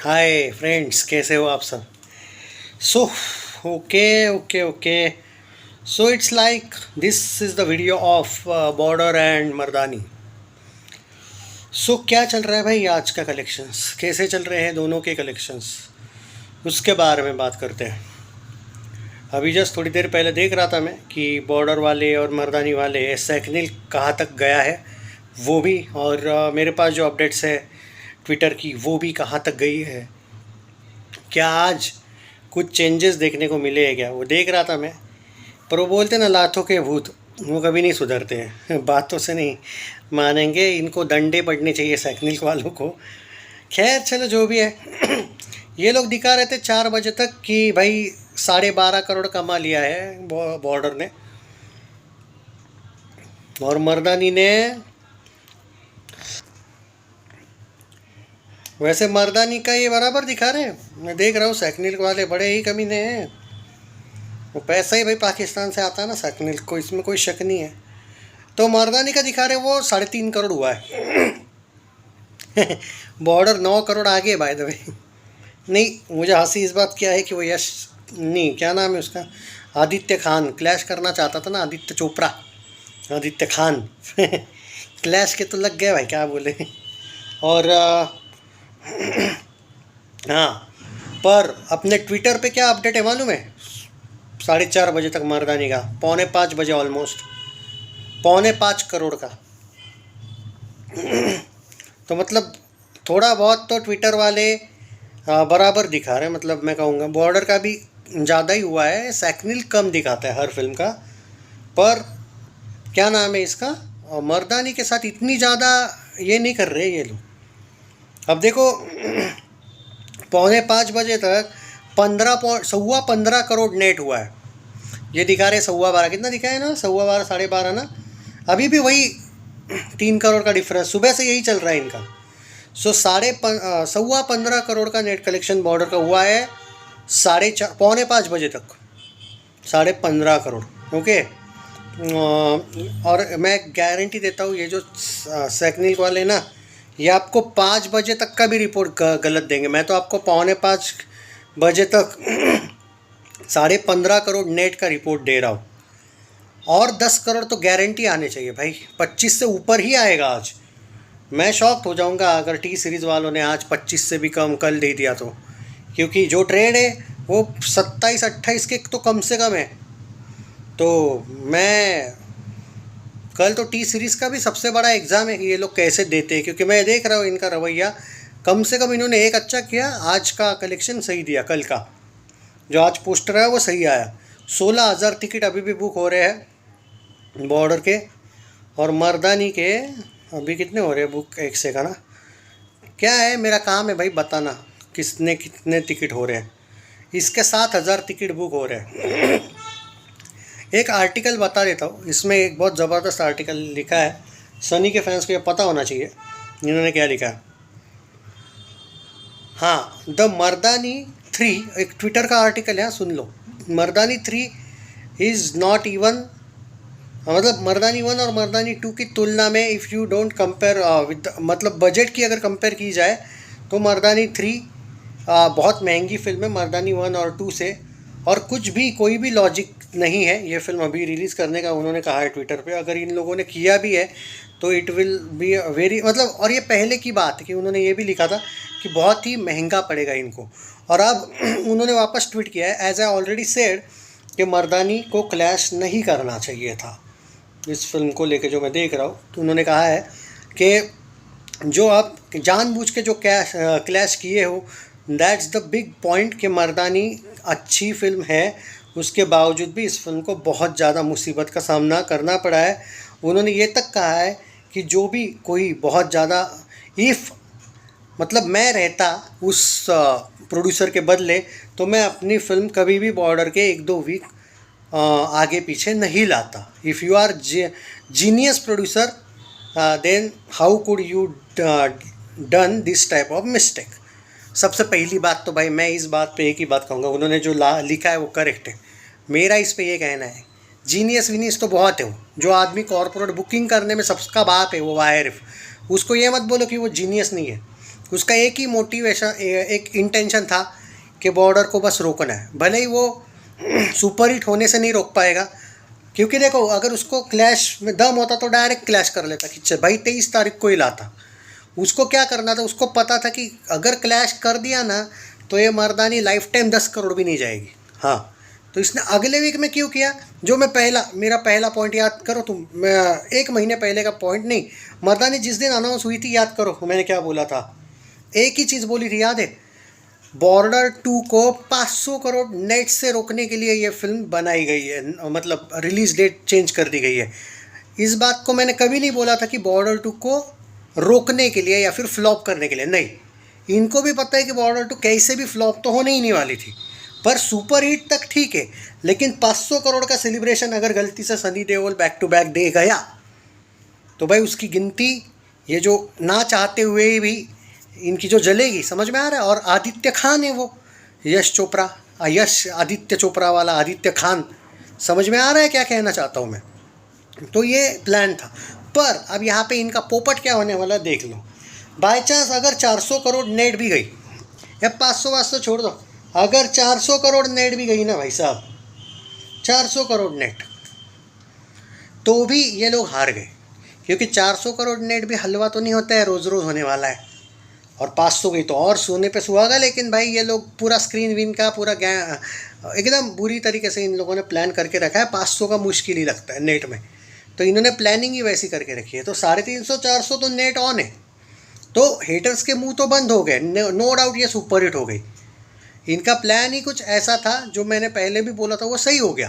Hi friends, कैसे हो आप सब। So okay okay okay so it's like this is the video of Border and Mardaani. So क्या चल रहा है भाई, आज का कलेक्शंस कैसे चल रहे हैं, दोनों के कलेक्शंस, उसके बारे में बात करते हैं। अभी जस्ट थोड़ी देर पहले देख रहा था मैं कि बॉर्डर वाले और मर्दानी वाले सैकनिल कहाँ तक गया है वो भी, और मेरे पास जो अपडेट्स है ट्विटर की वो भी कहाँ तक गई है। क्या आज कुछ चेंजेस देखने को मिले हैं क्या, वो देख रहा था मैं। पर वो बोलते ना, लातों के भूत वो कभी नहीं सुधरते हैं बातों से नहीं मानेंगे, इनको डंडे पड़ने चाहिए सैकनिल वालों को। खैर चलो जो भी है ये लोग दिखा रहे थे 4 बजे तक कि भाई 12.5 करोड़ कमा लिया है बॉर्डर ने, और मर्दानी ने, वैसे मर्दानी का ये बराबर दिखा रहे हैं। मैं देख रहा हूँ सैकनिल वाले बड़े ही कमीने हैं। वो पैसा ही भाई पाकिस्तान से आता है ना सैकनिल को, इसमें कोई शक नहीं है। तो मर्दानी का दिखा रहे वो 3.5 करोड़ हुआ है बॉर्डर 9 करोड़ आगे बाय द वे। नहीं, मुझे हंसी इस बात क्या है कि वो यश नहीं, क्या नाम है उसका, आदित्य खान क्लैश करना चाहता था ना, आदित्य चोपड़ा, आदित्य खान क्लैश के तो लग गए भाई, क्या बोले। और हाँ, पर अपने ट्विटर पे क्या अपडेट है मालूम है, 4:30 बजे तक मर्दानी का, 4:45 बजे ऑलमोस्ट 5.25 करोड़ का तो मतलब थोड़ा बहुत तो ट्विटर वाले बराबर दिखा रहे हैं। मतलब मैं कहूँगा बॉर्डर का भी ज़्यादा ही हुआ है, सैकनिल कम दिखाता है हर फिल्म का। पर क्या नाम है इसका, मर्दानी के साथ इतनी ज़्यादा ये नहीं कर रहे ये लोग। अब देखो 4:45 बजे तक 15.15 करोड़ नेट हुआ है, ये दिखा रहे 12.15, कितना दिखा है ना, 12.15 12.5 ना, अभी भी वही 3 करोड़ का डिफरेंस, सुबह से यही चल रहा है इनका। सो 15.25 करोड़ का नेट कलेक्शन बॉर्डर का हुआ है 4:45 बजे तक, 15.5 करोड़। ओके, और मैं गारंटी देता हूँ ये जो सैकनिल वाले ना, ये आपको 5 बजे तक का भी रिपोर्ट गलत देंगे। मैं तो आपको 4:45 बजे तक 15.5 करोड़ नेट का रिपोर्ट दे रहा हूँ, और 10 करोड़ तो गारंटी आने चाहिए भाई, 25 से ऊपर ही आएगा आज। मैं शॉक्ड हो जाऊंगा अगर टी सीरीज़ वालों ने आज 25 से भी कम कल दे दिया तो, क्योंकि जो ट्रेड है वो 27-28 के तो कम से कम है। तो मैं कल तो टी सीरीज़ का भी सबसे बड़ा एग्ज़ाम है कि ये लोग कैसे देते हैं, क्योंकि मैं देख रहा हूँ इनका रवैया। कम से कम इन्होंने एक अच्छा किया, आज का कलेक्शन सही दिया, कल का जो आज पोस्टर है वो सही आया। 16,000 टिकट अभी भी बुक हो रहे हैं बॉर्डर के, और मर्दानी के अभी कितने हो रहे हैं बुक, एक से का ना, क्या है मेरा काम है भाई बताना किसने कितने टिकट हो रहे हैं। इसके 7,000 टिकट बुक हो रहे हैं एक आर्टिकल बता देता हूँ, इसमें एक बहुत ज़बरदस्त आर्टिकल लिखा है, सनी के फैंस को ये पता होना चाहिए इन्होंने क्या लिखा है। हाँ, द मर्दानी 3, एक ट्विटर का आर्टिकल है, सुन लो। मर्दानी 3 इज़ नॉट इवन, मतलब मर्दानी 1 और मर्दानी 2 की तुलना में, if you don't compare with, मतलब बजट की अगर कंपेयर की जाए तो मर्दानी 3 बहुत महंगी फिल्म है मर्दानी 1 और 2 से, और कुछ भी कोई भी लॉजिक नहीं है ये फिल्म अभी रिलीज़ करने का। उन्होंने कहा है ट्विटर पे, अगर इन लोगों ने किया भी है तो इट विल बी वेरी, मतलब, और ये पहले की बात है कि उन्होंने ये भी लिखा था कि बहुत ही महंगा पड़ेगा इनको, और अब उन्होंने वापस ट्वीट किया है, एज आई ऑलरेडी सेड, कि मर्दानी को क्लैश नहीं करना चाहिए था इस फिल्म को लेके जो मैं देख रहा हूँ। तो उन्होंने कहा है कि जो आप जानबूझ के जो क्लैश किए हो, दैट्स द बिग पॉइंट, कि मर्दानी अच्छी फिल्म है, उसके बावजूद भी इस फिल्म को बहुत ज़्यादा मुसीबत का सामना करना पड़ा है। उन्होंने ये तक कहा है कि जो भी कोई बहुत ज़्यादा, इफ़, मतलब मैं रहता उस प्रोड्यूसर के बदले, तो मैं अपनी फिल्म कभी भी बॉर्डर के 1-2 वीक आगे पीछे नहीं लाता। If you are genius producer, then how could you done this type of mistake. सबसे पहली बात तो भाई मैं इस बात पे एक ही बात कहूँगा, उन्होंने जो लिखा है वो करेक्ट है। मेरा इस पे ये कहना है, जीनियस विनियस तो बहुत है वो, जो आदमी कॉर्पोरेट बुकिंग करने में सबका बाप है वो वायरिफ, उसको ये मत बोलो कि वो जीनियस नहीं है। उसका एक ही मोटिवेशन, एक इंटेंशन था कि बॉर्डर को बस रोकना है। भले ही वो सुपर हिट होने से नहीं रोक पाएगा, क्योंकि देखो अगर उसको क्लैश में दम होता तो डायरेक्ट क्लैश कर लेता कि भाई 23 तारीख को ही लाता। उसको क्या करना था, उसको पता था कि अगर क्लैश कर दिया ना तो ये मर्दानी लाइफ टाइम 10 करोड़ भी नहीं जाएगी। हाँ, तो इसने अगले वीक में क्यों किया, जो मैं मेरा पहला पॉइंट याद करो तुम, मैं 1 महीने पहले का पॉइंट नहीं, मर्दानी जिस दिन अनाउंस हुई थी याद करो मैंने क्या बोला था, एक ही चीज़ बोली थी, याद है? बॉर्डर 2 को 500 करोड़ नेट से रोकने के लिए ये फिल्म बनाई गई है, मतलब रिलीज़ डेट चेंज कर दी गई है। इस बात को मैंने कभी नहीं बोला था कि बॉर्डर 2 को रोकने के लिए या फिर फ्लॉप करने के लिए, नहीं। इनको भी पता है कि बॉर्डर 2 कैसे भी फ्लॉप तो होने ही नहीं वाली थी, पर सुपर हिट तक ठीक है, लेकिन 500 करोड़ का सेलिब्रेशन अगर गलती से Sunny Deol back to back दे गया तो भाई उसकी गिनती, ये जो ना चाहते हुए भी इनकी जो जलेगी, समझ में आ रहा है? और आदित्य खान है वो, यश आदित्य चोपड़ा वाला आदित्य खान, समझ में आ रहा है क्या कहना चाहता हूँ मैं? तो ये प्लान था। पर अब यहाँ पे इनका पोपट क्या होने वाला देख लो। बाय चांस अगर 400 करोड़ नेट भी गई, या 500 छोड़ दो, अगर 400 करोड़ नेट भी गई ना भाई साहब, 400 करोड़ नेट, तो भी ये लोग हार गए, क्योंकि 400 करोड़ नेट भी हलवा तो नहीं होता है, रोज़ रोज़ होने वाला है। और 500 गई तो और सोने पे सुहागा। लेकिन भाई ये लोग पूरा स्क्रीन विन का पूरा एकदम बुरी तरीके से इन लोगों ने प्लान करके रखा है। 500 का मुश्किल ही लगता है नेट में, तो इन्होंने प्लानिंग ही वैसी करके रखी है। तो 350 400 तो नेट ऑन है, तो हेटर्स के मुंह तो बंद हो गए, नो डाउट ये सुपर हिट हो गई। इनका प्लान ही कुछ ऐसा था, जो मैंने पहले भी बोला था वो सही हो गया,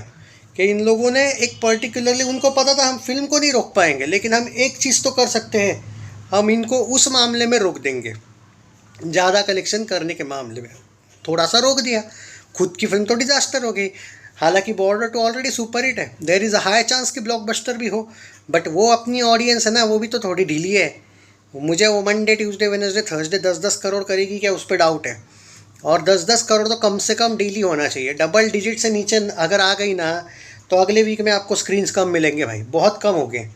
कि इन लोगों ने एक पर्टिकुलरली, उनको पता था हम फिल्म को नहीं रोक पाएंगे, लेकिन हम एक चीज़ तो कर सकते हैं, हम इनको उस मामले में रोक देंगे, ज़्यादा कलेक्शन करने के मामले में थोड़ा सा रोक दिया। खुद की फिल्म तो डिजास्टर हो गई, हालांकि बॉर्डर 2 ऑलरेडी सुपर हिट है, there is a high chance कि ब्लॉकबस्टर भी हो, बट वो अपनी ऑडियंस है ना, वो भी तो थोड़ी ढीली है। मुझे वो Monday Tuesday Wednesday Thursday 10-10 crore करेगी क्या, उस पर डाउट है। और 10-10 करोड़ तो कम से कम डेली होना चाहिए। डबल डिजिट से नीचे अगर आ गई ना, तो अगले वीक में आपको स्क्रीन्स कम मिलेंगे भाई, बहुत कम हो गए।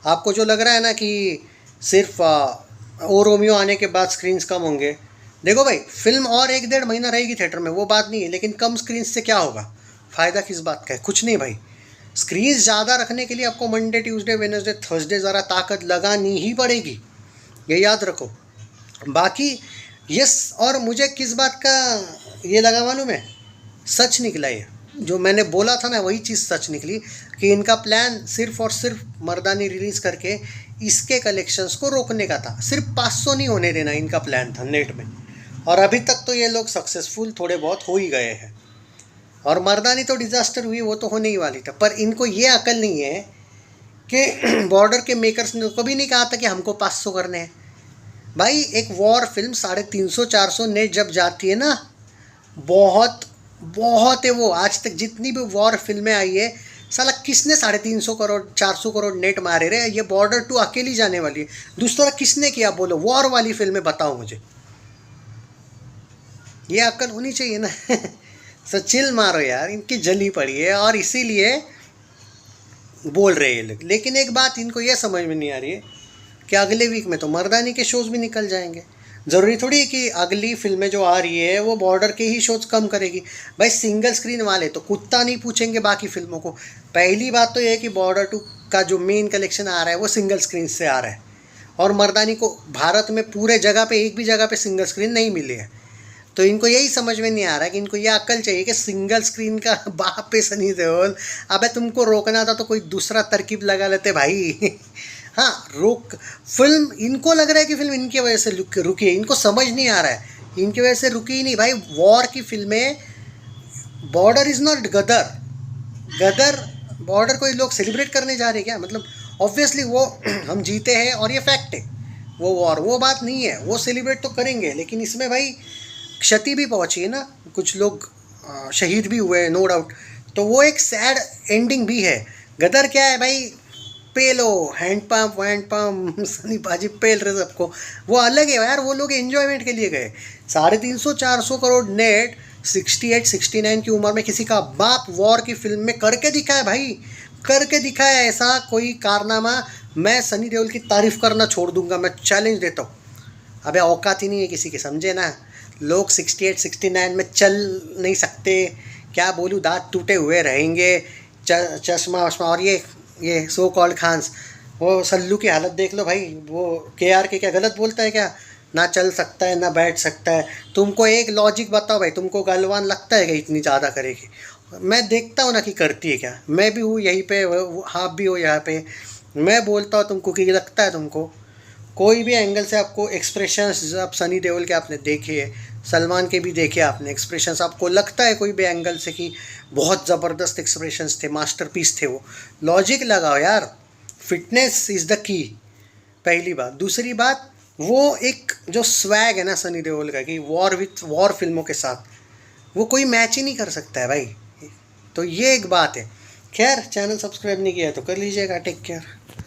आपको जो लग रहा है ना कि सिर्फ ओ रोमियो आने के बाद स्क्रीन्स कम होंगे, देखो भाई फिल्म और 1-1.5 महीना रहेगी थिएटर में, वो बात नहीं है, लेकिन कम स्क्रीन्स से क्या होगा, फ़ायदा किस बात का है? कुछ नहीं भाई। स्क्रीन्स ज़्यादा रखने के लिए आपको मंडे ट्यूसडे वेडनेसडे थर्सडे ज़रा ताकत लगानी ही पड़ेगी, ये याद रखो। बाकी यस, और मुझे किस बात का ये लगा मालूम है, सच निकला ये, जो मैंने बोला था ना वही चीज़ सच निकली, कि इनका प्लान सिर्फ और सिर्फ मर्दानी रिलीज़ करके इसके कलेक्शंस को रोकने का था। सिर्फ 500 नहीं होने देना इनका प्लान था नेट में, और अभी तक तो ये लोग सक्सेसफुल थोड़े बहुत हो ही गए हैं। और मर्दानी तो डिज़ास्टर हुई, वो तो होने ही वाली था, पर इनको ये अकल नहीं है कि बॉर्डर के मेकर्स ने कभी नहीं कहा था कि हमको 500 करने हैं। भाई एक वॉर फिल्म 350-400 नेट जब जाती है ना, बहुत बहुत है वो। आज तक जितनी भी वॉर फिल्में आई है, साला किसने 350 करोड़ 400 करोड़ नेट मारे रहे? ये बॉर्डर 2 अकेली जाने वाली है, दूसरा किसने किया बोलो? वॉर वाली फिल्में बताओ मुझे, ये अक्ल होनी चाहिए ना। सो चिल मारो यार, इनकी जली पड़ी है और इसीलिए बोल रहे हैं लोग। लेकिन एक बात इनको ये समझ में नहीं आ रही है कि अगले वीक में तो मर्दानी के शोज़ भी निकल जाएंगे। ज़रूरी थोड़ी है कि अगली फिल्में जो आ रही है वो बॉर्डर के ही शोज़ कम करेगी। भाई सिंगल स्क्रीन वाले तो कुत्ता नहीं पूछेंगे बाकी फिल्मों को। पहली बात तो ये है कि बॉर्डर 2 का जो मेन कलेक्शन आ रहा है वो सिंगल स्क्रीन से आ रहा है, और मर्दानी को भारत में पूरे जगह पे एक भी जगह पे सिंगल स्क्रीन नहीं मिली है। तो इनको यही समझ में नहीं आ रहा कि इनको ये अक्ल चाहिए कि सिंगल स्क्रीन का बाप पे सनी देओल, अबे तुमको रोकना था तो कोई दूसरा तरकीब लगा लेते भाई। हाँ, रोक फिल्म, इनको लग रहा है कि फिल्म इनकी वजह से रुकी है, इनको समझ नहीं आ रहा है इनकी वजह से रुकी ही नहीं भाई। वॉर की फिल्में, बॉर्डर इज़ नॉट गदर बॉर्डर को लोग सेलिब्रेट करने जा रहे हैं क्या? मतलब ऑब्वियसली वो हम जीते हैं और ये फैक्ट है, वो वॉर वो बात नहीं है, वो सेलिब्रेट तो करेंगे, लेकिन इसमें भाई क्षति भी पहुंची है ना, कुछ लोग शहीद भी हुए हैं, नो डाउट। तो वो एक सैड एंडिंग भी है। गदर क्या है भाई, पेलो हैंडपम्प सनी बाजी पेल रहे सबको, वो अलग है यार, वो लोग एंजॉयमेंट के लिए गए। 350-400 करोड़ नेट 68-69 की उम्र में किसी का बाप वॉर की फिल्म में करके दिखाए भाई, करके दिखाए ऐसा कोई कारनामा। मैं सनी देओल की तारीफ करना छोड़ दूंगा, मैं चैलेंज देता हूँ। अबे औकात ही नहीं है किसी के, समझे ना। लोग 68 69 में चल नहीं सकते, क्या बोलूँ, दांत टूटे हुए रहेंगे, चश्मा वश्मा। और ये सो कॉल्ड खान्स, वो सल्लू की हालत देख लो भाई, वो के क्या गलत बोलता है क्या? ना चल सकता है ना बैठ सकता है। तुमको एक लॉजिक बताओ भाई, तुमको गलवान लगता है कि इतनी ज़्यादा करेगी? मैं देखता हूँ ना कि करती है क्या, मैं भी हूँ यहीं पे, आप भी हो यहाँ पे। मैं बोलता हूँ तुमको कि लगता है तुमको? कोई भी एंगल से आपको एक्सप्रेशंस, अब सनी देओल के आपने देखे, सलमान के भी देखे आपने एक्सप्रेशंस, आपको लगता है कोई भी एंगल से कि बहुत ज़बरदस्त एक्सप्रेशंस थे, मास्टरपीस थे वो? लॉजिक लगाओ यार, फिटनेस इज़ द की, पहली बात। दूसरी बात, वो एक जो स्वैग है ना सनी देओल का, कि वॉर फिल्मों के साथ वो कोई मैच ही नहीं कर सकता है भाई। तो ये एक बात है। खैर, चैनल सब्सक्राइब नहीं किया तो कर लीजिएगा। Take care.